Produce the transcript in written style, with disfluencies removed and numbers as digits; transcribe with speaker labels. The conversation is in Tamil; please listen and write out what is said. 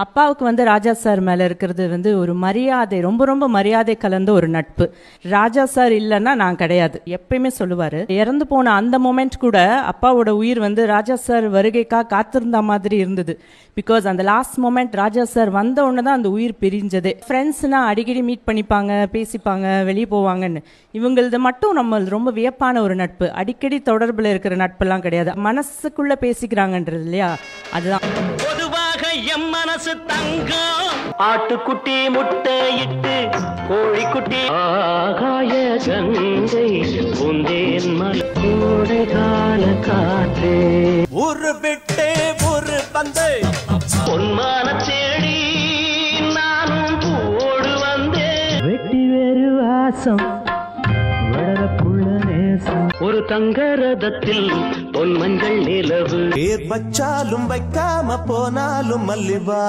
Speaker 1: அப்பாவுக்கு வந்து ராஜா சார் மேல இருக்கிறது வந்து ஒரு மரியாதை, ரொம்ப ரொம்ப மரியாதை கலந்த ஒரு நட்பு. ராஜா சார் இல்லைன்னா நான் கிடையாது எப்பயுமே சொல்லுவாரு. இறந்து போன அந்த மொமெண்ட் கூட அப்பாவோட உயிர் வந்து ராஜா சார் வருகைக்கா காத்திருந்த மாதிரி இருந்தது. பிகாஸ் அந்த லாஸ்ட் மொமெண்ட் ராஜா சார் வந்த உடனே தான் அந்த உயிர் பிரிஞ்சதே. ஃப்ரெண்ட்ஸ்னா அடிக்கடி மீட் பண்ணிப்பாங்க, பேசிப்பாங்க, வெளியே போவாங்கன்னு. இவங்களது மட்டும் நம்ம ரொம்ப வியப்பான ஒரு நட்பு. அடிக்கடி தொடர்புல இருக்கிற நட்பெல்லாம் கிடையாது, மனசுக்குள்ள பேசிக்கிறாங்கன்றது இல்லையா, அதுதான்.
Speaker 2: எம் மனசு தங்கம் ஆட்டுக்குட்டி முட்டை இட்டு கோழிக்குட்டி ஆகாய கங்கை பூந்தேன் மலை கால காற்றே ஒரு விட்டே ஒரு பந்து பொன்மான தேடி நானும் போடு வந்தேன் வெட்டி வேறு வாசம் ஒரு தங்க ரதத்தில் பொன் மஞ்சள் நிலவு
Speaker 3: வச்சாலும் வைக்காம போனாலும் மல்லிபா